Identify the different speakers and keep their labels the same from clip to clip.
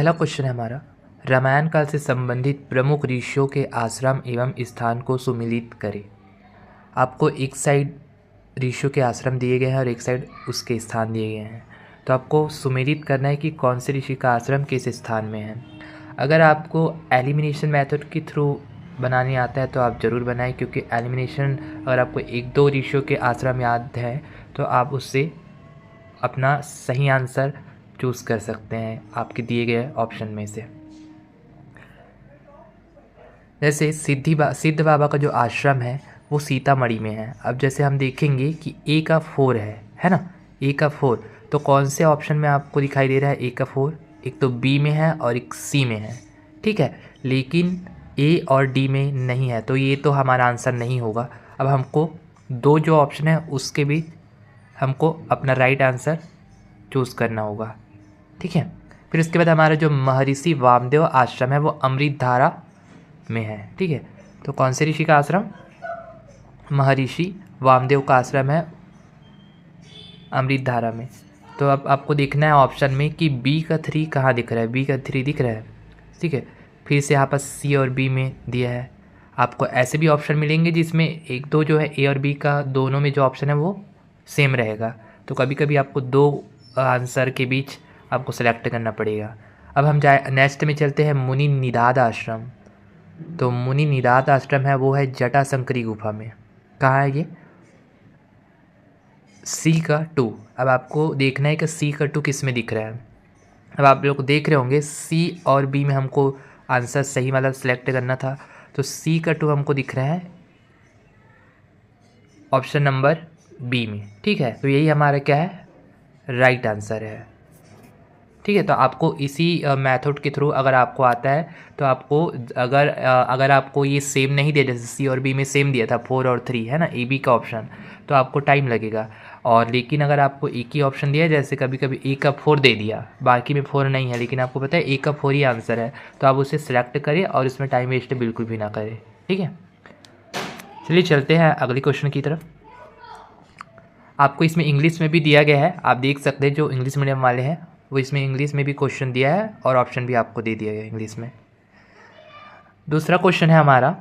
Speaker 1: पहला क्वेश्चन है हमारा, रामायण काल से संबंधित प्रमुख ऋषियों के आश्रम एवं स्थान को सुमिलित करें। आपको एक साइड ऋषियों के आश्रम दिए गए हैं और एक साइड उसके स्थान दिए गए हैं, तो आपको सुमेलित करना है कि कौन से ऋषि का आश्रम किस स्थान में है। अगर आपको एलिमिनेशन मेथड के थ्रू बनाने आता है तो आप ज़रूर बनाएं, क्योंकि एलिमिनेशन अगर आपको एक दो ऋषियों के आश्रम याद है तो आप उससे अपना सही आंसर चूज़ कर सकते हैं आपके दिए गए ऑप्शन में से। जैसे सिद्ध बाबा का जो आश्रम है वो सीतामढ़ी में है। अब जैसे हम देखेंगे कि ए का 4 है ना, ए का 4, तो कौन से ऑप्शन में आपको दिखाई दे रहा है ए का 4? एक तो बी में है और एक सी में है, ठीक है, लेकिन ए और डी में नहीं है, तो ये तो हमारा आंसर नहीं होगा। अब हमको दो जो ऑप्शन है उसके बीच हमको अपना राइट आंसर चूज़ करना होगा, ठीक है। फिर उसके बाद हमारा जो महर्षि वामदेव आश्रम है वो अमृतधारा में है, ठीक है। तो कौन से ऋषि का आश्रम? महर्षि वामदेव का आश्रम है अमृतधारा में। तो अब आपको देखना है ऑप्शन में कि बी का 3 कहाँ दिख रहा है, बी का 3 दिख रहा है, ठीक है। फिर से यहाँ पर सी और बी में दिया है। आपको ऐसे भी ऑप्शन मिलेंगे जिसमें एक दो जो है ए और बी का दोनों में जो ऑप्शन है वो सेम रहेगा, तो कभी कभी आपको दो आंसर के बीच आपको सेलेक्ट करना पड़ेगा। अब हम जाए नेक्स्ट में चलते हैं, मुनि निदाद आश्रम। तो मुनि निदाद आश्रम है वो है जटाशंकरी गुफा में। कहाँ है ये? सी का 2। अब आपको देखना है कि सी का 2 किस में दिख रहा है। अब आप लोग देख रहे होंगे सी और बी में हमको आंसर सही वाला सेलेक्ट करना था, तो सी का 2 हमको दिख रहा है ऑप्शन नंबर बी में, ठीक है। तो यही हमारा क्या है, राइट आंसर है, ठीक है। तो आपको इसी मेथड के थ्रू अगर आपको आता है तो आपको अगर आपको ये सेम नहीं दिया, जैसे सी और बी में सेम दिया था 4 और 3 है ना, ए बी का ऑप्शन, तो आपको टाइम लगेगा। और लेकिन अगर आपको एक ही ऑप्शन दिया, जैसे कभी कभी ए का 4 दे दिया, बाकी में 4 नहीं है, लेकिन आपको पता है ए का 4 ही आंसर है, तो आप उसे सिलेक्ट करें और इसमें टाइम वेस्ट बिल्कुल भी ना करें, ठीक है। चलिए चलते हैं अगले क्वेश्चन की तरफ। आपको इसमें इंग्लिश में भी दिया गया है, आप देख सकते हैं जो इंग्लिश मीडियम वाले हैं वो इसमें इंग्लिश में भी क्वेश्चन दिया है और ऑप्शन भी आपको दे दिया गया इंग्लिश में। दूसरा क्वेश्चन है हमारा,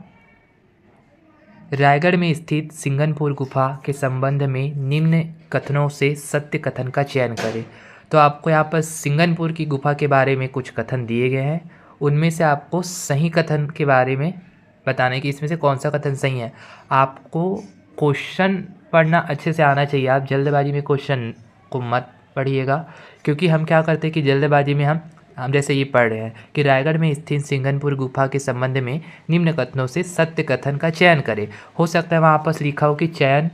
Speaker 1: रायगढ़ में स्थित सिंगनपुर गुफा के संबंध में निम्न कथनों से सत्य कथन का चयन करें। तो आपको यहाँ पर सिंगनपुर की गुफा के बारे में कुछ कथन दिए गए हैं, उनमें से आपको सही कथन के बारे में बताने कि इसमें से कौन सा कथन सही है। आपको क्वेश्चन पढ़ना अच्छे से आना चाहिए, आप जल्दबाजी में क्वेश्चन को मत पढ़िएगा, क्योंकि हम क्या करते हैं कि जल्दबाजी में हम जैसे ये पढ़ रहे हैं कि रायगढ़ में स्थित सिंगनपुर गुफा के संबंध में निम्न कथनों से सत्य कथन का चयन करें। हो सकता है वहाँ आपस लिखा हो कि चयन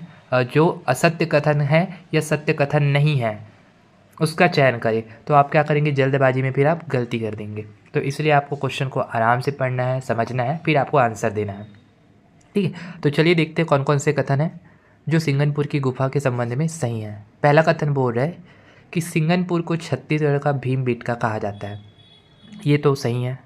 Speaker 1: जो असत्य कथन है या सत्य कथन नहीं है उसका चयन करें, तो आप क्या करेंगे, जल्दबाजी में फिर आप गलती कर देंगे। तो इसलिए आपको क्वेश्चन को आराम से पढ़ना है, समझना है, फिर आपको आंसर देना है, ठीक है। तो चलिए देखते हैं कौन कौन से कथन हैं जो सिंगनपुर की गुफा के संबंध में सही है। पहला कथन बोल रहा है कि सिंगनपुर को छत्तीसगढ़ का भीमबेटका कहा जाता है, ये तो सही है।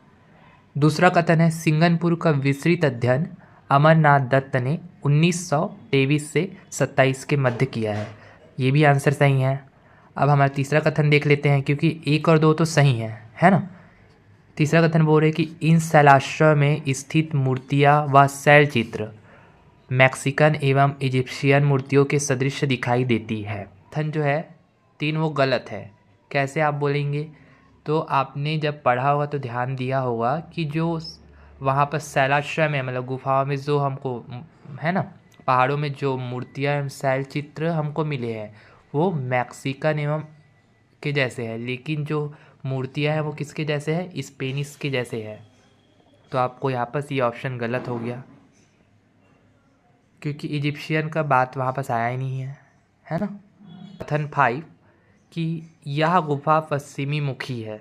Speaker 1: दूसरा कथन है, सिंगनपुर का विस्तृत अध्ययन अमरनाथ दत्त ने 1923 से 27 के मध्य किया है, ये भी आंसर सही है। अब हमारा तीसरा कथन देख लेते हैं, क्योंकि 1 और 2 तो सही है ना। तीसरा कथन बोल रहे हैं कि इन शैलाश्रम में स्थित मूर्तियाँ व शैल चित्र मैक्सिकन एवं इजिप्शियन मूर्तियों के सदृश दिखाई देती है। कथन जो है 3 वो गलत है। कैसे आप बोलेंगे? तो आपने जब पढ़ा होगा तो ध्यान दिया होगा कि जो वहाँ पर शैलाश्रम है, मतलब गुफाओं में जो हमको है ना, पहाड़ों में जो मूर्तियाँ एवं शैल चित्र हमको मिले हैं वो मैक्सिकन एवं के जैसे है, लेकिन जो मूर्तियाँ हैं वो किसके जैसे है, स्पेनिश के जैसे है। तो आपको यहाँ पर ये ऑप्शन गलत हो गया, क्योंकि इजिप्शियन का बात वहाँ पर आया ही नहीं है ना। कथन 5 कि यह गुफा पश्चिमी मुखी है,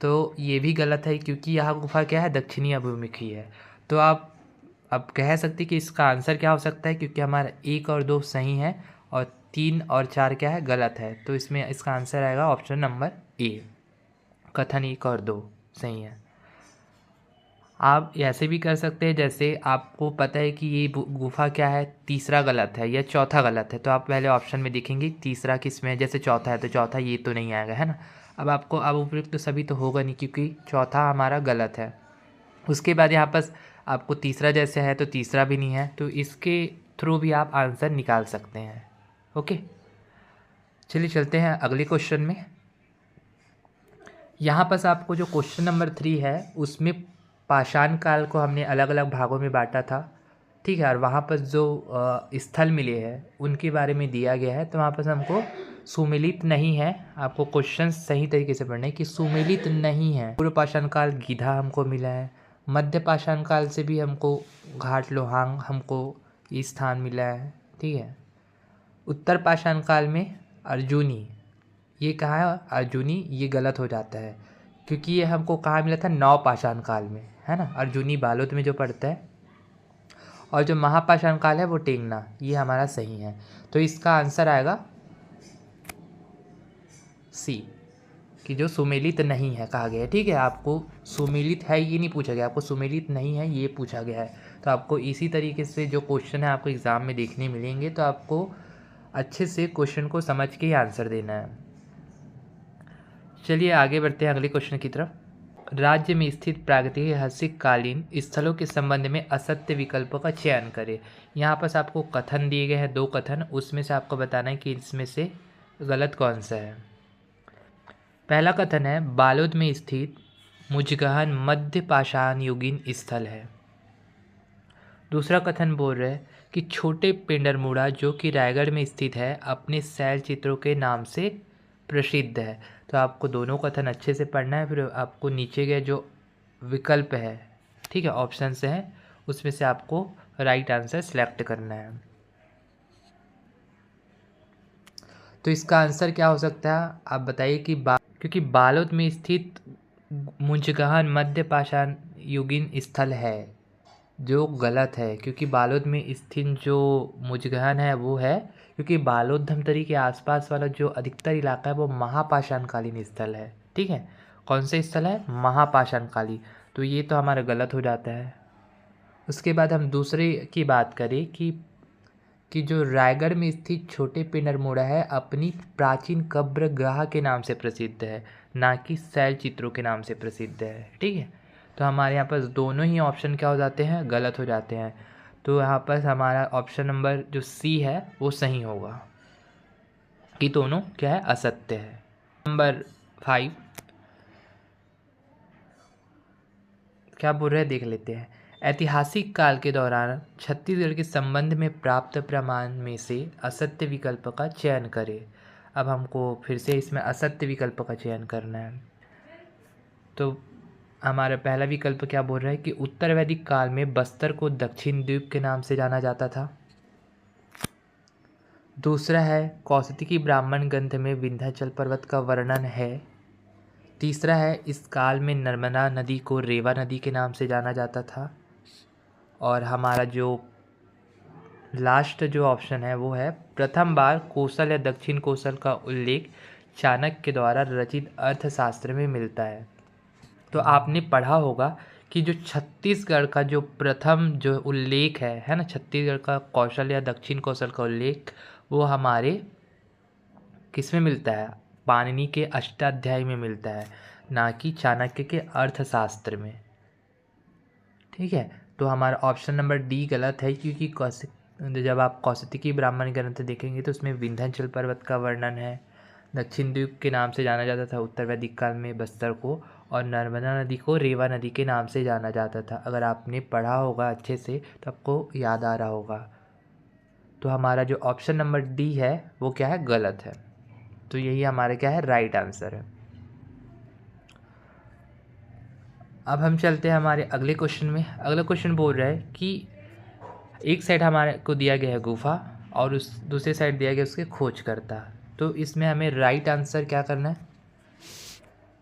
Speaker 1: तो ये भी गलत है, क्योंकि यह गुफा क्या है, दक्षिणी अभिमुखी है। तो आप अब कह सकते कि इसका आंसर क्या हो सकता है, क्योंकि हमारा 1 और 2 सही है और 3 और 4 क्या है, गलत है। तो इसमें इसका आंसर आएगा ऑप्शन नंबर ए, कथन 1 और 2 सही है। आप ऐसे भी कर सकते हैं, जैसे आपको पता है कि ये गुफा क्या है, तीसरा गलत है या चौथा गलत है, तो आप पहले ऑप्शन में देखेंगे तीसरा किस में है, जैसे चौथा है तो चौथा ये तो नहीं आएगा, है ना। अब आपको अब उपयुक्त तो सभी तो होगा नहीं, क्योंकि चौथा हमारा गलत है। उसके बाद यहाँ पर आपको तीसरा जैसे है तो तीसरा भी नहीं है, तो इसके थ्रू भी आप आंसर निकाल सकते हैं। ओके, चलिए चलते हैं अगले क्वेश्चन में। यहाँ पर आपको जो क्वेश्चन नंबर 3 है उसमें पाषाण काल को हमने अलग अलग भागों में बांटा था, ठीक है, और वहाँ पर जो स्थल मिले हैं उनके बारे में दिया गया है। तो वहाँ पर हमको सुमेलित नहीं है, आपको क्वेश्चन सही तरीके से पढ़ना है कि सुमेलित नहीं है। पूर्व पाषाण काल गीधा हमको मिला है, मध्य पाषाण काल से भी हमको घाट लोहांग हमको ये स्थान मिला है, ठीक है। उत्तर पाषाण काल में अर्जुनी, ये कहाँ है अर्जुनी, ये गलत हो जाता है क्योंकि ये हमको कहाँ मिला था, नव पाषाण काल में, है ना, अर्जुनी बालोद में जो पड़ता है। और जो महापाषाण काल है वो टेंगना, ये हमारा सही है। तो इसका आंसर आएगा सी, कि जो सुमेलित नहीं है कहा गया है, ठीक है। आपको सुमेलित है ये नहीं पूछा गया, आपको सुमेलित नहीं है ये पूछा गया है। तो आपको इसी तरीके से जो क्वेश्चन है आपको एग्ज़ाम में देखने मिलेंगे, तो आपको अच्छे से क्वेश्चन को समझ के ही आंसर देना है। चलिए आगे बढ़ते हैं अगले क्वेश्चन की तरफ। राज्य में स्थित प्रागैतिहासिक कालीन स्थलों के संबंध में असत्य विकल्पों का चयन करें। यहाँ पर आपको कथन दिए गए हैं, 2 कथन, उसमें से आपको बताना है कि इसमें से गलत कौन सा है। पहला कथन है बालोद में स्थित मुजगहन मध्य पाषाण युगीन स्थल है। दूसरा कथन बोल रहे हैं कि छोटे पेंडरमुड़ा जो कि रायगढ़ में स्थित है अपने शैल चित्रों के नाम से प्रसिद्ध है। तो आपको दोनों कथन अच्छे से पढ़ना है, फिर आपको नीचे के जो विकल्प है, ठीक है, ऑप्शन से हैं, उसमें से आपको राइट आंसर सेलेक्ट करना है। तो इसका आंसर क्या हो सकता है आप बताइए कि क्योंकि बालोद में स्थित मुंजगहन मध्य पाषाण युगीन स्थल है, जो गलत है, क्योंकि बालोद में स्थित जो मुजगहन है वो है, क्योंकि बालोद धमतरी के आसपास वाला जो अधिकतर इलाका है वो महापाषाणकालीन स्थल है, ठीक है। कौन सा स्थल है, महापाषाणकालीन, तो ये तो हमारा गलत हो जाता है। उसके बाद हम दूसरे की बात करें कि जो रायगढ़ में स्थित छोटे पेंडरमुड़ा है अपनी प्राचीन कब्रगाह के नाम से प्रसिद्ध है, ना कि शैल चित्रों के नाम से प्रसिद्ध है, ठीक है। तो हमारे यहाँ पर दोनों ही ऑप्शन क्या हो जाते हैं, गलत हो जाते हैं। तो यहाँ पर हमारा ऑप्शन नंबर जो सी है वो सही होगा, कि दोनों क्या है, असत्य है। नंबर 5 क्या बोल रहे हैं देख लेते हैं। ऐतिहासिक काल के दौरान छत्तीसगढ़ के संबंध में प्राप्त प्रमाण में से असत्य विकल्प का चयन करें। अब हमको फिर से इसमें असत्य विकल्प का चयन करना है। तो हमारा पहला विकल्प क्या बोल रहा है कि उत्तर वैदिक काल में बस्तर को दक्षिण द्वीप के नाम से जाना जाता था। दूसरा है कौशिकी ब्राह्मण ग्रंथ में विंध्याचल पर्वत का वर्णन है। तीसरा है इस काल में नर्मदा नदी को रेवा नदी के नाम से जाना जाता था। और हमारा जो लास्ट जो ऑप्शन है वो है प्रथम बार कौशल या दक्षिण कौशल का उल्लेख चाणक्य द्वारा रचित अर्थशास्त्र में मिलता है। तो आपने पढ़ा होगा कि जो छत्तीसगढ़ का जो प्रथम जो उल्लेख है ना, छत्तीसगढ़ का कौशल या दक्षिण कौशल का उल्लेख वो हमारे किस में मिलता है, पाणिनि के अष्टाध्यायी में मिलता है, ना कि चाणक्य के अर्थशास्त्र में, ठीक है। तो हमारा ऑप्शन नंबर डी गलत है, क्योंकि जब आप कौशिकी ब्राह्मण ग्रंथ देखेंगे तो उसमें विंध्याचल पर्वत का वर्णन है, दक्षिण द्वीप के नाम से जाना जाता था उत्तर वैदिक काल में बस्तर को, और नर्मदा नदी को रेवा नदी के नाम से जाना जाता था। अगर आपने पढ़ा होगा अच्छे से तो आपको याद आ रहा होगा। तो हमारा जो ऑप्शन नंबर डी है वो क्या है, गलत है। तो यही हमारा क्या है, राइट आंसर है। अब हम चलते हैं हमारे अगले क्वेश्चन में। अगला क्वेश्चन बोल रहा है कि एक साइड हमारे को दिया गया है गुफा और उस दूसरे साइड दिया गया उसके खोजकर्ता। तो इसमें हमें राइट आंसर क्या करना है,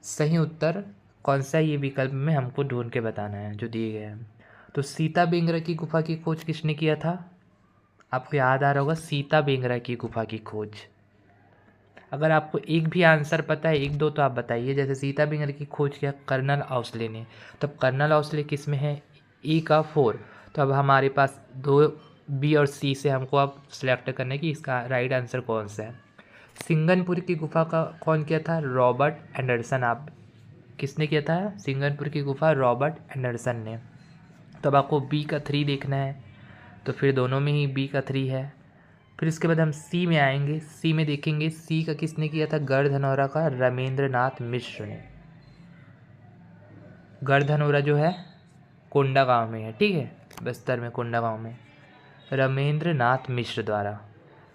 Speaker 1: सही उत्तर कौन सा ये विकल्प में हमको ढूंढ के बताना है जो दिए गए हैं। तो सीता बेंगरा की गुफा की खोज किसने किया था, आपको याद आ रहा होगा, सीता बेंगरा की गुफा की खोज। अगर आपको एक भी आंसर पता है, एक दो तो आप बताइए। जैसे सीता बेंगरा की खोज किया कर्नल औसले ने, तब कर्नल औसले किस में है, ई का 4। तो अब हमारे पास 2 बी और सी से हमको अब सिलेक्ट करना है कि इसका राइट आंसर कौन सा है। सिंगनपुर की गुफा का कौन किया था? Robert Anderson. आप किसने किया था? सिंगनपुर की गुफा रॉबर्ट एंडरसन ने। तो अब आपको बी का 3 देखना है, तो फिर दोनों में ही बी का 3 है। फिर इसके बाद हम सी में आएंगे। सी में देखेंगे सी का किसने किया था? गढ़धनौरा का रामेंद्रनाथ मिश्र ने। गढ़धनौरा जो है कोंडागांव में है, ठीक है, बस्तर में कोंडागांव में, रामेंद्रनाथ मिश्र द्वारा।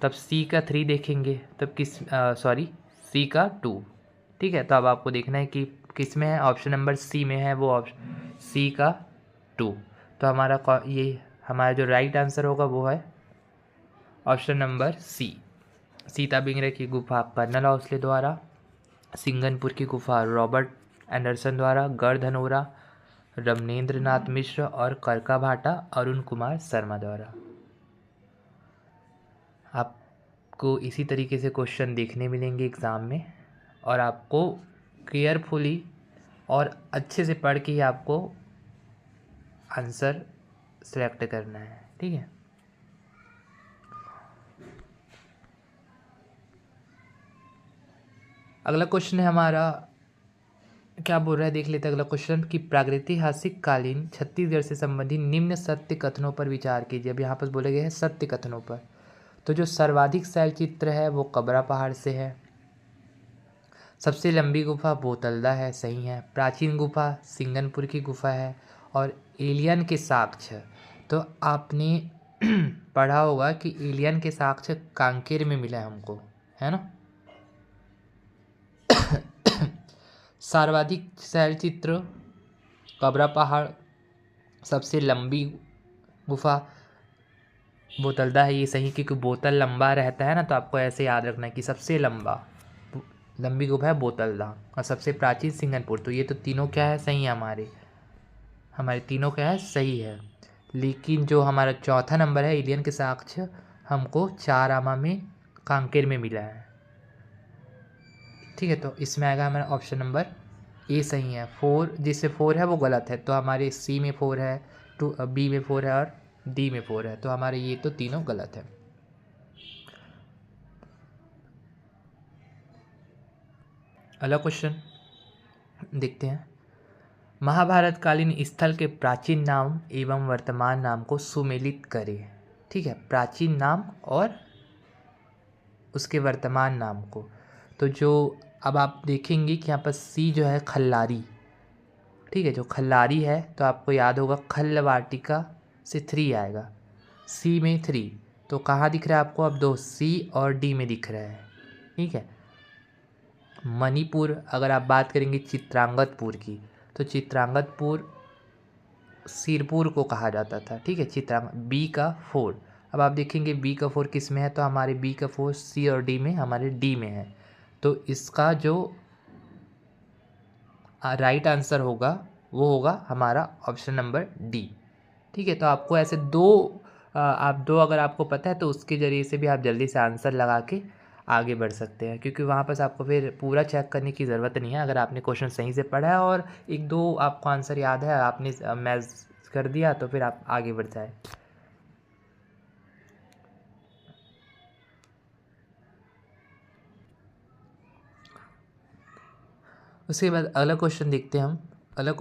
Speaker 1: तब सी का 3 देखेंगे, तब सी का 2, ठीक है। तो अब आपको देखना है कि किस में है, ऑप्शन नंबर सी में है, वो ऑप्शन सी का 2। तो ये हमारा जो राइट आंसर होगा वो है ऑप्शन नंबर सी। सीता बिंगरा की गुफा कर्नल हौसले द्वारा, सिंगनपुर की गुफा रॉबर्ट एंडरसन द्वारा, गढ़धनौरा रमनेंद्रनाथ मिश्र और करका भाटा अरुण कुमार शर्मा द्वारा। आपको इसी तरीके से क्वेश्चन देखने मिलेंगे एग्ज़ाम में, और आपको केयरफुली और अच्छे से पढ़ के ही आपको आंसर सेलेक्ट करना है, ठीक है। अगला क्वेश्चन है हमारा, क्या बोल रहा है देख लेते हैं अगला क्वेश्चन, कि प्रागैतिहासिक कालीन छत्तीसगढ़ से संबंधित निम्न सत्य कथनों पर विचार कीजिए। अब यहाँ पर बोले गए हैं सत्य कथनों पर। तो जो सर्वाधिक शैल चित्र है वो कबरा पहाड़ से है। सबसे लंबी गुफा बोतलदा है, सही है। प्राचीन गुफा सिंगनपुर की गुफा है। और एलियन के साक्ष्य, तो आपने पढ़ा होगा कि एलियन के साक्ष्य कांकेर में मिला है हमको, है ना। सर्वाधिक शैल चित्र कबरा पहाड़, सबसे लंबी गुफा बोतलदा है, ये सही, क्योंकि बोतल लंबा रहता है ना, तो आपको ऐसे याद रखना है कि सबसे लंबी गुफा है बोतलदा, और सबसे प्राचीन सिंगनपुर। तो ये तो तीनों क्या है, सही है, हमारे तीनों क्या है, सही है। लेकिन जो हमारा चौथा नंबर है एलियन के साक्ष्य, हमको 4 आमा में कांकेर में मिला है, ठीक है। तो इसमें आएगा हमारा ऑप्शन नंबर ए सही है। 4 जिससे 4 है वो गलत है, तो हमारे सी में 4 है, बी में 4 है और डी में 4 है, तो हमारे ये तो तीनों गलत है। अगला क्वेश्चन देखते हैं। महाभारत कालीन स्थल के प्राचीन नाम एवं वर्तमान नाम को सुमेलित करें, ठीक है, प्राचीन नाम और उसके वर्तमान नाम को। तो जो अब आप देखेंगे कि यहाँ पर सी जो है खल्लारी, ठीक है, जो खल्लारी है, तो आपको याद होगा खल्ल वाटिका से 3 आएगा, सी में 3, तो कहाँ दिख रहा है आपको? अब 2 सी और डी में दिख रहा है, ठीक है। मणिपुर, अगर आप बात करेंगे चित्रांगतपुर की, तो चित्रांगतपुर सिरपुर को कहा जाता था, ठीक है। बी का 4, अब आप देखेंगे बी का 4 किस में है, तो हमारे बी का 4 सी और डी में, हमारे डी में है। तो इसका जो राइट आंसर होगा वो होगा हमारा ऑप्शन नंबर डी, ठीक है। तो आपको ऐसे दो अगर आपको पता है तो उसके ज़रिए से भी आप जल्दी से आंसर लगा के आगे बढ़ सकते हैं, क्योंकि वहाँ पर आपको फिर पूरा चेक करने की ज़रूरत नहीं है। अगर आपने क्वेश्चन सही से पढ़ा है और 1-2 आपको आंसर याद है, आपने मैच कर दिया, तो फिर आप आगे बढ़ जाए। उसके बाद अगला क्वेश्चन देखते हैं हम। अगला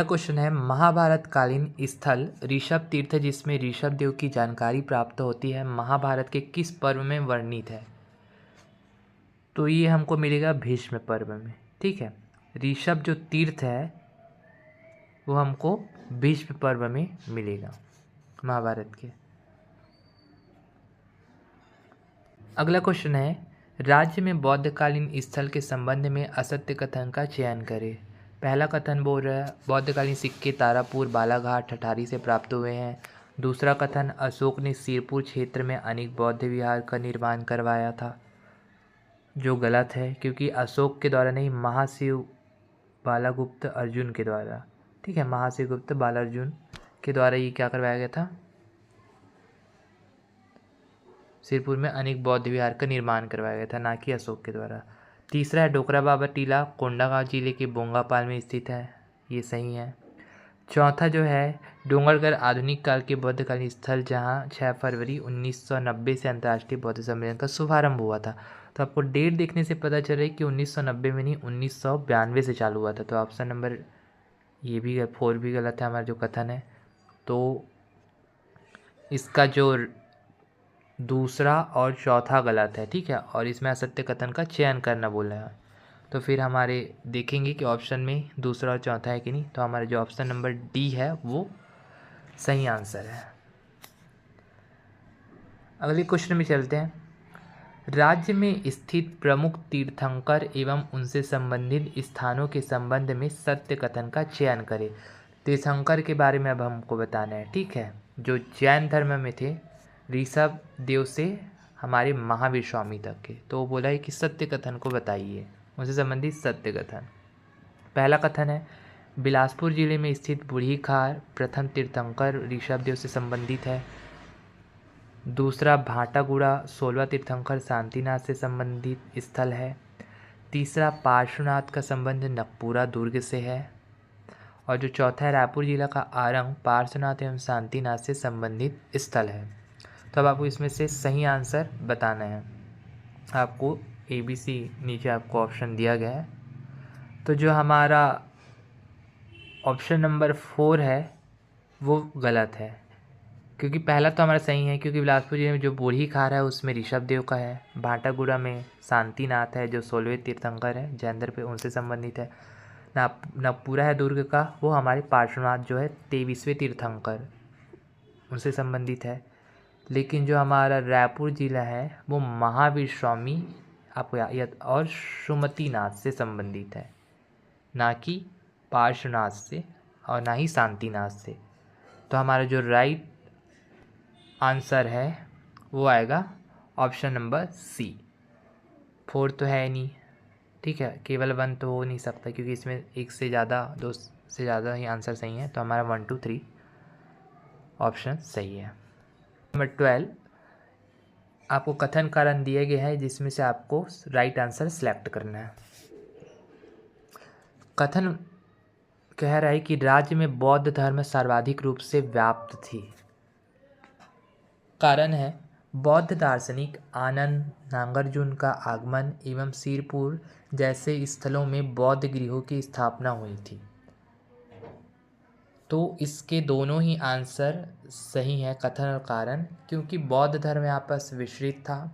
Speaker 1: क्वेश्चन है, महाभारत कालीन स्थल ऋषभ तीर्थ जिसमें ऋषभ देव की जानकारी प्राप्त होती है, महाभारत के किस पर्व में वर्णित है? तो ये हमको मिलेगा भीष्म पर्व में, ठीक है। ऋषभ जो तीर्थ है वो हमको भीष्म पर्व में मिलेगा महाभारत के। अगला क्वेश्चन है, राज्य में बौद्धकालीन स्थल के संबंध में असत्य कथन का चयन करें। पहला कथन बोल रहा है बौद्धकालीन सिक्के तारापुर बालाघाट ठठारी से प्राप्त हुए हैं। दूसरा कथन, अशोक ने सिरपुर क्षेत्र में अनेक बौद्ध विहार का निर्माण करवाया था, जो गलत है, क्योंकि अशोक के द्वारा नहीं, महाशिव बालागुप्त अर्जुन के द्वारा, ठीक है, महाशिव गुप्त बालार्जुन के द्वारा ये क्या करवाया गया था, सिरपुर में अनेक बौद्ध विहार का निर्माण करवाया गया था, ना कि अशोक के द्वारा। तीसरा है डोकरा बाबा टीला कोंडागांव जिले के बोंगापाल में स्थित है, ये सही है। चौथा जो है डोंगरगढ़ आधुनिक काल के बौद्धकालीन स्थल जहां 6 फरवरी 1990 से अंतर्राष्ट्रीय बौद्ध सम्मेलन का शुभारंभ हुआ था। तो आपको डेट देखने से पता चल रहा है कि 1990 में नहीं 1992 से चालू हुआ था। तो ऑप्शन नंबर ये भी 4 भी गलत है हमारा जो कथन है। तो इसका जो दूसरा और चौथा गलत है, ठीक है। और इसमें असत्य कथन का चयन करना बोला है। तो फिर हमारे देखेंगे कि ऑप्शन में दूसरा और चौथा है कि नहीं। तो हमारा जो ऑप्शन नंबर डी है वो सही आंसर है। अगले क्वेश्चन में चलते हैं। राज्य में स्थित प्रमुख तीर्थंकर एवं उनसे संबंधित स्थानों के संबंध में सत्य कथन का चयन करें। तीर्थंकर के बारे में अब हमको बताना है, ठीक है। जो जैन धर्म में थे, ऋषभ देव से हमारे महावीर स्वामी तक के। तो वो बोला है कि सत्य कथन को बताइए, उनसे संबंधित सत्य कथन। पहला कथन है, बिलासपुर जिले में स्थित बूढ़ी खार प्रथम तीर्थंकर ऋषभ देव से संबंधित है। दूसरा, भाटागुड़ा 16वां तीर्थंकर शांतिनाथ से संबंधित स्थल है। तीसरा, पार्श्वनाथ का संबंध नकपुरा दुर्ग से है। और जो चौथा है, रायपुर जिला का आरंग पार्श्वनाथ एवं शांतिनाथ से संबंधित स्थल है। तो अब आपको इसमें से सही आंसर बताना है। आपको ABC नीचे आपको ऑप्शन दिया गया है। तो जो हमारा ऑप्शन नंबर 4 है वो गलत है, क्योंकि पहला तो हमारा सही है, क्योंकि बिलासपुर जिले में जो बूढ़ी खार है उसमें ऋषभ देव का है। भाटागुड़ा में शांतिनाथ है जो 16वें तीर्थंकर है, जैन धर्म पे उनसे संबंधित है। नकपुरा है दुर्ग का, वो हमारे पार्श्वनाथ जो है 23वें तीर्थंकर उनसे संबंधित है। लेकिन जो हमारा रायपुर जिला है वो महावीर स्वामी आपको याद और सुमतिनाथ से संबंधित है, ना कि पार्श्वनाथ से और ना ही शांतिनाथ से। तो हमारा जो राइट आंसर है वो आएगा ऑप्शन नंबर सी। 4 तो है नहीं, ठीक है। केवल 1 तो हो नहीं सकता, क्योंकि इसमें एक से ज़्यादा 2 से ज़्यादा ही आंसर सही है। तो हमारा 1 2 3 ऑप्शन सही है। नंबर 12, आपको कथन कारण दिए गए हैं जिसमें से आपको राइट आंसर सेलेक्ट करना है। कथन कह रहा है कि राज्य में बौद्ध धर्म सर्वाधिक रूप से व्याप्त थी। कारण है, बौद्ध दार्शनिक आनंद नागार्जुन का आगमन एवं सिरपुर जैसे स्थलों में बौद्ध गृहों की स्थापना हुई थी। तो इसके दोनों ही आंसर सही हैं, कथन और कारण, क्योंकि बौद्ध धर्म यहाँ पर विस्तृत था।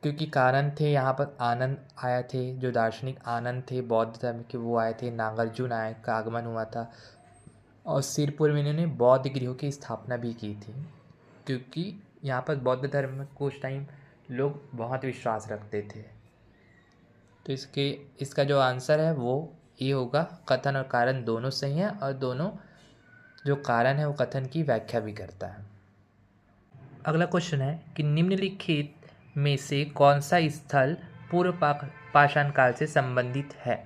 Speaker 1: क्योंकि कारण थे, यहाँ पर आनंद आए थे, जो दार्शनिक आनंद थे बौद्ध धर्म के वो आए थे, नागार्जुन आए का आगमन हुआ था। और सिरपुर में इन्होंने बौद्ध गृहों की स्थापना भी की थी, क्योंकि यहाँ पर बौद्ध धर्म में कुछ टाइम लोग बहुत विश्वास रखते थे। तो इसका जो आंसर है वो ये होगा। कथन और कारण दोनों सही हैं, और दोनों जो कारण है वो कथन की व्याख्या भी करता है। अगला क्वेश्चन है कि निम्नलिखित में से कौन सा स्थल पूर्व पाषाण काल से संबंधित है।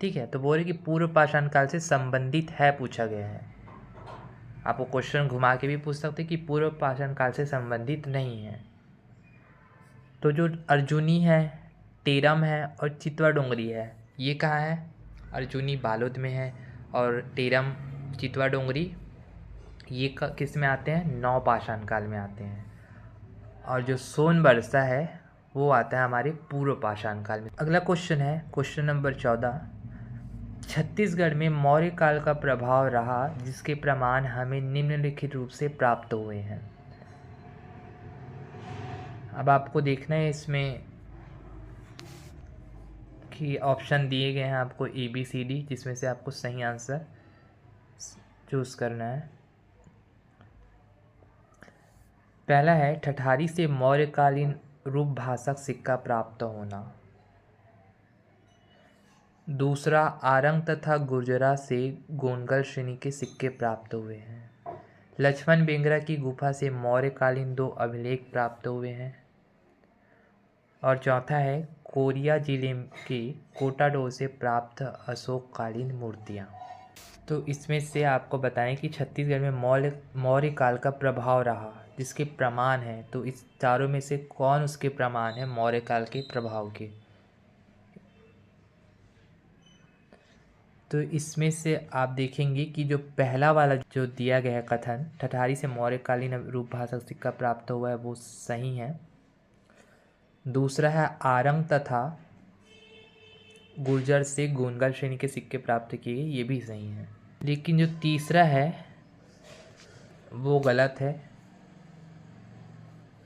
Speaker 1: ठीक है, तो बोल रहे कि पूर्व पाषाण काल से संबंधित है पूछा गया है। आपको क्वेश्चन घुमा के भी पूछ सकते कि पूर्व पाषाण काल से संबंधित नहीं है। तो जो अर्जुनी है, टेरम है और चितवा डोंगरी है, ये कहाँ है? अर्जुनी बालोद में है, और टेरम चितवा डोंगरी ये किस में आते हैं? नौ पाषाण काल में आते हैं। और जो सोनबरसा है वो आता है हमारे पूर्व पाषाण काल में। अगला क्वेश्चन है क्वेश्चन नंबर 14, छत्तीसगढ़ में मौर्य काल का प्रभाव रहा जिसके प्रमाण हमें निम्नलिखित रूप से प्राप्त हुए हैं। अब आपको देखना है इसमें कि ऑप्शन दिए गए हैं आपको ABCD, जिसमें से आपको सही आंसर चूज करना है। पहला है ठठारी से मौर्यकालीन रूप भाषक सिक्का प्राप्त होना। दूसरा, आरंग तथा गुर्जरा से गोंडगल श्रेणी के सिक्के प्राप्त हुए हैं। लक्ष्मण बेंगरा की गुफा से मौर्यकालीन 2 अभिलेख प्राप्त हुए हैं। और चौथा है कोरिया जिले के कोटाडोर से प्राप्त अशोककालीन मूर्तियाँ। तो इसमें से आपको बताएं कि छत्तीसगढ़ में मौर्य काल का प्रभाव रहा जिसके प्रमाण हैं। तो इस चारों में से कौन उसके प्रमाण है मौर्य काल के प्रभाव के? तो इसमें से आप देखेंगे कि जो पहला वाला जो दिया गया है कथन, ठठारी से मौर्यकालीन रूप भाषा सिक्का प्राप्त हुआ है, वो सही है। दूसरा है आरंग तथा गुर्जर से गोंडगढ़ श्रेणी के सिक्के प्राप्त किए गए, ये भी सही है। लेकिन जो तीसरा है वो गलत है,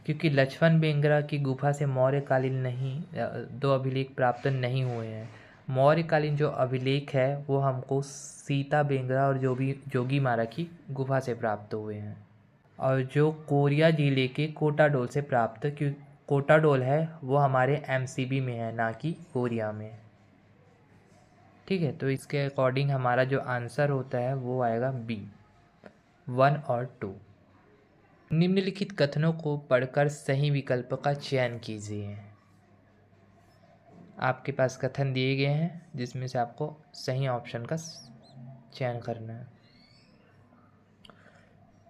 Speaker 1: क्योंकि लक्ष्मण बेंगरा की गुफा से मौर्यकालीन नहीं, दो अभिलेख प्राप्त नहीं हुए हैं। मौर्यकालीन जो अभिलेख है वो हमको सीता बेंगरा और जोगी मारा की गुफा से प्राप्त हुए हैं, और जो कोरिया जिले के कोटाडोल से प्राप्त, क्यों कोटाडोल है वो हमारे एमसीबी में है, ना कि कोरिया में। ठीक है, तो इसके अकॉर्डिंग हमारा जो आंसर होता है वो आएगा बी, 1 और 2। निम्नलिखित कथनों को पढ़कर सही विकल्प का चयन कीजिए। आपके पास कथन दिए गए हैं जिसमें से आपको सही ऑप्शन का चयन करना है।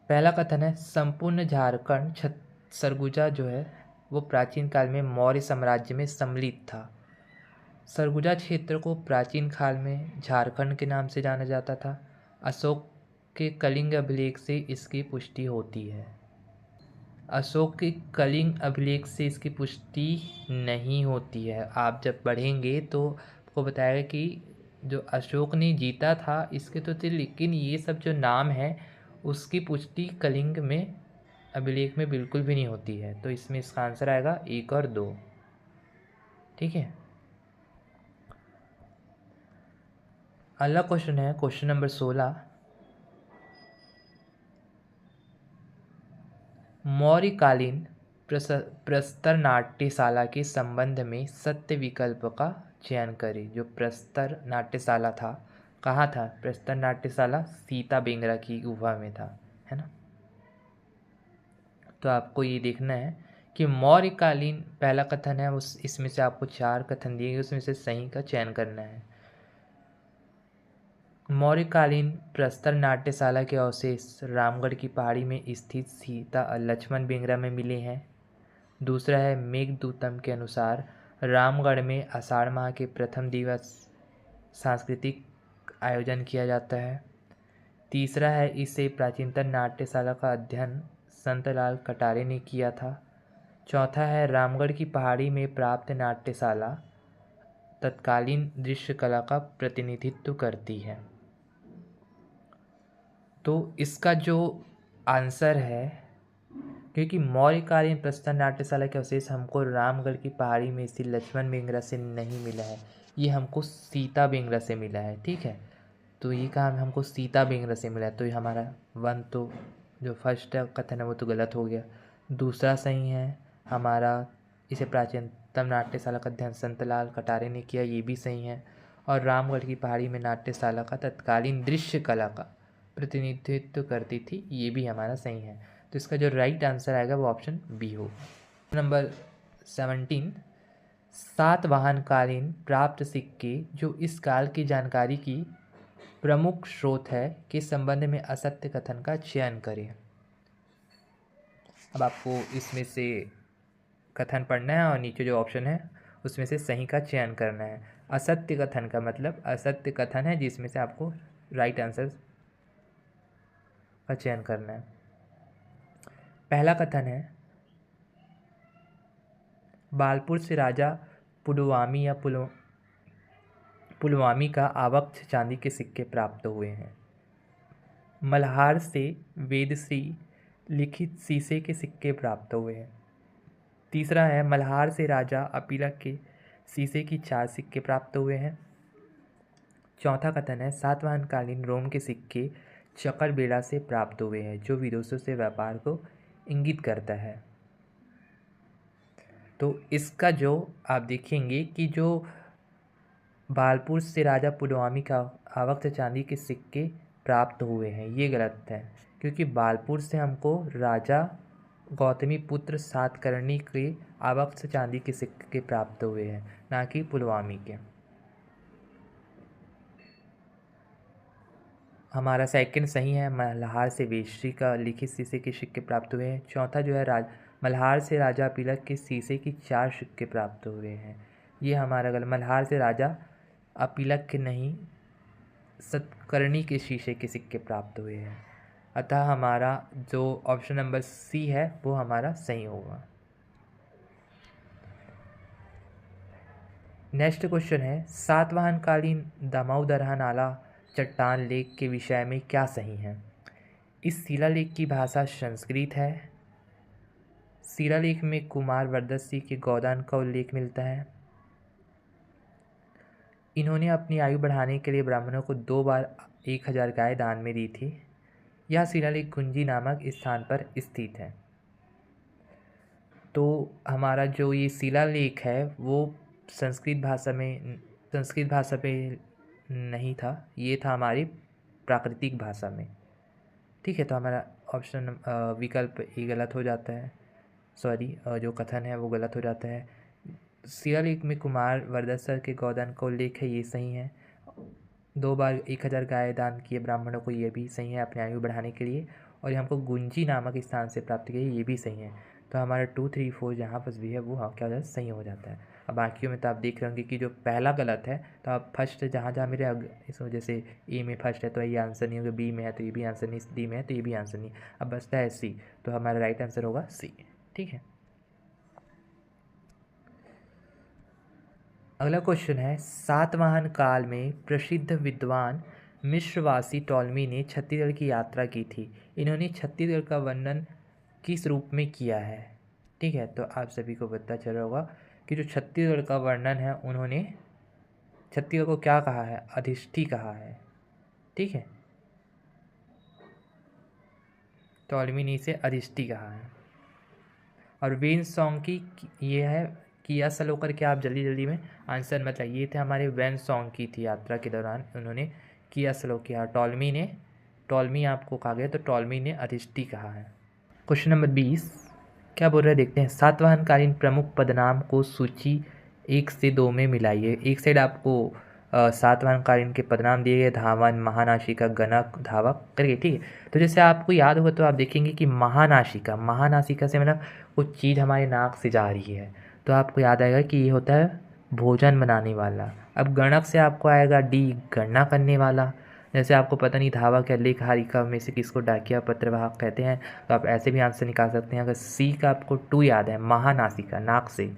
Speaker 1: पहला कथन है, संपूर्ण झारखंड सरगुजा जो है वो प्राचीन काल में मौर्य साम्राज्य में सम्मिलित था। सरगुजा क्षेत्र को प्राचीन काल में झारखंड के नाम से जाना जाता था। अशोक के कलिंग अभिलेख से इसकी पुष्टि होती है। अशोक के कलिंग अभिलेख से इसकी पुष्टि नहीं होती है। आप जब पढ़ेंगे तो आपको बताएगा कि जो अशोक ने जीता था इसके तो थे, लेकिन ये सब जो नाम है उसकी पुष्टि कलिंग में अभिलेख में बिल्कुल भी नहीं होती है। तो इसमें इसका आंसर आएगा 1 और 2। ठीक है, अगला क्वेश्चन है क्वेश्चन नंबर 16। मौर्यकालीन प्रस्तर नाट्यशाला के संबंध में सत्य विकल्प का चयन करें। जो प्रस्तर नाट्यशाला था, कहाँ था प्रस्तर नाट्यशाला? सीता बेंगरा की गुफा में था, है ना। तो आपको ये देखना है कि मौर्यकालीन पहला कथन है, उस इसमें से आपको 4 कथन दिए गए, उसमें से सही का चयन करना है। मौर्यकालीन प्रस्तर नाट्यशाला के अवशेष रामगढ़ की पहाड़ी में स्थित सीता और लक्ष्मण बेंगरा में मिले हैं। दूसरा है, मेघदूतम के अनुसार रामगढ़ में आषाढ़ माह के प्रथम दिवस सांस्कृतिक आयोजन किया जाता है। तीसरा है, इसे प्राचीनतम नाट्यशाला का अध्ययन संतलाल कटारे ने किया था। चौथा है, रामगढ़ की पहाड़ी में प्राप्त नाट्यशाला तत्कालीन दृश्य कला का प्रतिनिधित्व करती है। तो इसका जो आंसर है, क्योंकि मौर्यकालीन प्रस्तर नाट्यशाला के अवशेष हमको रामगढ़ की पहाड़ी में स्थित लक्ष्मण बेंगरा से नहीं मिला है, ये हमको सीता बेंगरा से मिला है। ठीक है, तो ये काम हमको सीता बेंगरा से मिला है, तो ये हमारा 1 तो जो फर्स्ट कथन है वो तो गलत हो गया। दूसरा सही है हमारा, इसे प्राचीनतम नाट्यशाला का अध्ययन संतलाल कटारे ने किया, ये भी सही है। और रामगढ़ की पहाड़ी में नाट्यशाला का तत्कालीन दृश्य कला का प्रतिनिधित्व करती थी, ये भी हमारा सही है। तो इसका जो राइट आंसर आएगा वो ऑप्शन बी हो। नंबर 17, सातवाहनकालीन प्राप्त सिक्के जो इस काल की जानकारी की प्रमुख स्रोत है के संबंध में असत्य कथन का चयन करें। अब आपको इसमें से कथन पढ़ना है और नीचे जो ऑप्शन है उसमें से सही का चयन करना है। असत्य कथन का मतलब असत्य कथन है जिसमें से आपको राइट आंसर का चयन करना है। पहला कथन है, बालपुर से राजा पुलवामी या पुलवामी का आवक्ष चांदी के सिक्के प्राप्त हुए हैं। मल्हार से वेदश्री लिखित शीशे के सिक्के प्राप्त हुए हैं। तीसरा है, मल्हार से राजा अपीलक के शीशे की 4 सिक्के प्राप्त हुए हैं। चौथा कथन है, सातवाहनकालीन रोम के सिक्के चकरबेड़ा से प्राप्त हुए हैं, जो विदेशों से व्यापार को इंगित करता है। तो इसका जो आप देखेंगे कि जो बालपुर से राजा पुलवामी का आवक्ष चांदी के सिक्के प्राप्त हुए हैं, ये गलत है, क्योंकि बालपुर से हमको राजा गौतमी पुत्र सातकर्णी के आवक्ष चांदी के सिक्के प्राप्त हुए हैं, ना कि पुलवामी के। हमारा सेकंड सही है, मल्हार से वेश्री का लिखित शीशे के सिक्के प्राप्त हुए हैं। चौथा जो है, मल्हार से राजा अपीलक के शीशे की 4 सिक्के प्राप्त हुए हैं, ये हमारा गलत। मल्हार से राजा अपीलक के नहीं, सतकर्णी के शीशे के सिक्के प्राप्त हुए हैं। अतः हमारा जो ऑप्शन नंबर सी है वो हमारा सही होगा। नेक्स्ट क्वेश्चन है, सातवाहन कालीन दामोदरहा नाला चट्टान लेख के विषय में क्या सही है? इस शिलालेख की भाषा संस्कृत है। शिलालेख में कुमार वरदस्सी के गोदान का उल्लेख मिलता है। इन्होंने अपनी आयु बढ़ाने के लिए ब्राह्मणों को 2 बार 1000 गाय दान में दी थी। यह शिलालेख गुंजी नामक स्थान पर स्थित है। तो हमारा जो ये शिलालेख है वो संस्कृत भाषा पे नहीं था, ये था हमारी प्राकृतिक भाषा में। ठीक है, तो हमारा ऑप्शन विकल्प ए गलत हो जाता है। सॉरी, जो कथन है वो गलत हो जाता है। शिलालेख में कुमार वरदस्सी के गोदान का उल्लेख है, ये सही है। 2 बार 1000 गाय दान किए ब्राह्मणों को, ये भी सही है अपनी आयु बढ़ाने के लिए। और ये हमको गुंजी नामक स्थान से प्राप्त किए, ये भी सही है। तो हमारा 2, 3, 4 जहाँ पर भी है वो क्या हो जाता है, सही हो जाता है। अब बाकियों में तो आप देख रहे होंगे कि जो पहला गलत है, तो आप फर्स्ट जहाँ जहाँ मेरे इस वजह से ए में फर्स्ट है तो ये आंसर नहीं होगा, बी में है तो ये भी आंसर नहीं, डी में है तो ये भी आंसर नहीं। अब बचता है सी, तो हमारा राइट आंसर होगा सी। ठीक है, अगला क्वेश्चन है, सातवाहन काल में प्रसिद्ध विद्वान मिश्रवासी टॉलमी ने छत्तीसगढ़ की यात्रा की थी। इन्होंने छत्तीसगढ़ का वर्णन किस रूप में किया है? ठीक है, तो आप सभी को पता चल रहा होगा कि जो छत्तीसगढ़ का वर्णन है, उन्होंने छत्तीसगढ़ को क्या कहा है, अधिष्ठी कहा है। ठीक है, टॉलमी ने इसे अधिष्ठी कहा है। और वेन सॉन्ग की ये है कि यह सलो करके आप जल्दी जल्दी में आंसर मत लाइए। ये थे हमारे वेन सॉन्ग की थी यात्रा के दौरान उन्होंने किया सलो किया। टॉलमी आपको कहा गया, तो टॉलमी ने अधिष्ठी कहा है। क्वेश्चन नंबर 20 क्या बोल रहे हैं देखते हैं। सातवाहनकालीन प्रमुख पदनाम को सूची 1 से 2 में मिलाइए। एक साइड आपको सातवाहनकालीन के पदनाम दिए गए, धावन, महानासिका, गणक, धावक करके। ठीक है, तो जैसे आपको याद होगा तो आप देखेंगे कि महानासिका से मतलब कुछ चीज़ हमारे नाक से जा रही है, तो आपको याद आएगा कि ये होता है भोजन बनाने वाला। अब गणक से आपको आएगा डी, गणना करने वाला। जैसे आपको पता नहीं धावक या लेखहारिका में से किसको डाकिया पत्रवाहक कहते हैं, तो आप ऐसे भी आंसर निकाल सकते हैं। अगर सी का आपको 2 याद है, महानासिका, नाक से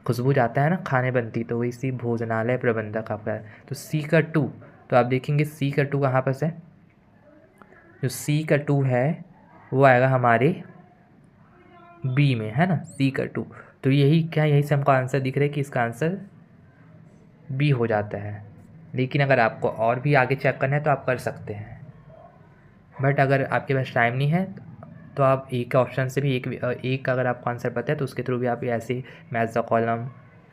Speaker 1: खुशबू जाता है ना, खाने बनती, तो वही सी भोजनालय प्रबंधक आपका है, तो सी का 2। तो आप देखेंगे सी का 2 कहाँ पर है, जो सी का 2 है वो आएगा हमारे बी में, है ना, सी का 2। तो यही से हमको आंसर दिख रहा है कि इसका आंसर बी हो जाता है। लेकिन अगर आपको और भी आगे चेक करना है तो आप कर सकते हैं, बट अगर आपके पास टाइम नहीं है तो आप एक ऑप्शन से भी एक अगर आपको आंसर पता है तो उसके थ्रू भी आप ऐसे मैच द कॉलम,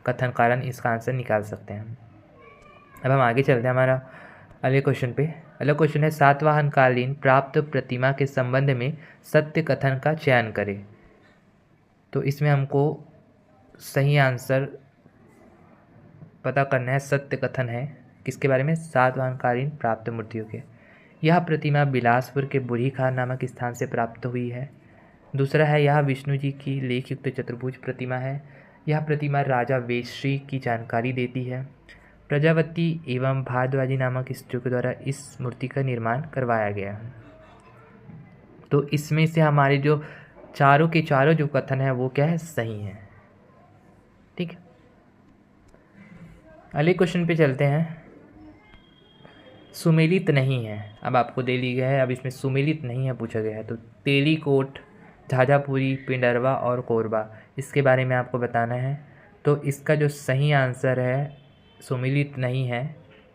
Speaker 1: कथन कारण इसका आंसर निकाल सकते हैं। अब हम आगे चलते हैं हमारा अगले क्वेश्चन पे। अगला क्वेश्चन है, सातवाहनकालीन प्राप्त प्रतिमा के संबंध में सत्य कथन का चयन करें। तो इसमें हमको सही आंसर पता करना है। सत्य कथन है किसके बारे में, सातवाहनकालीन प्राप्त मूर्तियों के। यह प्रतिमा बिलासपुर के बुढ़ी खान नामक स्थान से प्राप्त हुई है। दूसरा है, यह विष्णु जी की लेख युक्त चतुर्भुज प्रतिमा है। यह प्रतिमा राजा वेश्री की जानकारी देती है। प्रजापति एवं भारद्वाजी नामक स्त्रियों के द्वारा इस मूर्ति का निर्माण करवाया गया है। तो इसमें से हमारे जो चारों के चारों जो कथन है वो क्या है, सही है। ठीक है, अगले क्वेश्चन पे चलते हैं। सुमेलित नहीं है, अब आपको दे ली गया है, अब इसमें सुमेलित नहीं है पूछा गया है। तो तेलीकोट, झाझापुरी, पिंडरवा और कोरबा, इसके बारे में आपको बताना है। तो इसका जो सही आंसर है सुमेलित नहीं है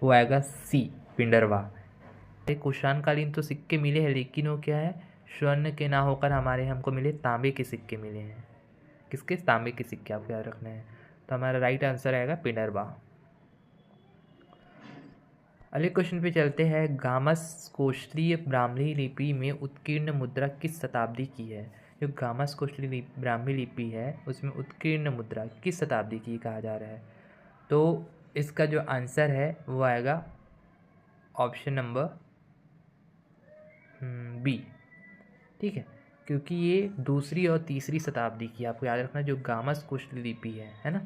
Speaker 1: वो आएगा सी, पिंडरवा। कुषाणकालीन तो सिक्के मिले हैं, लेकिन वो क्या है, स्वर्ण के ना होकर हमको मिले तांबे के सिक्के मिले हैं। किसके, तांबे के सिक्के आपको याद रखना है। तो हमारा राइट आंसर आएगा पिंडरवा। अगले क्वेश्चन पे चलते हैं। गामस कोशलीय ब्राह्मी लिपि में उत्कीर्ण मुद्रा किस शताब्दी की है? जो गामस कोशलीय ब्राह्मी लिपि है उसमें उत्कीर्ण मुद्रा किस शताब्दी की कहा जा रहा है? तो इसका जो आंसर है वो आएगा ऑप्शन नंबर बी। ठीक है, क्योंकि ये 2री और 3री शताब्दी की, आपको याद रखना, जो गामस कोशलीय लिपि है ना,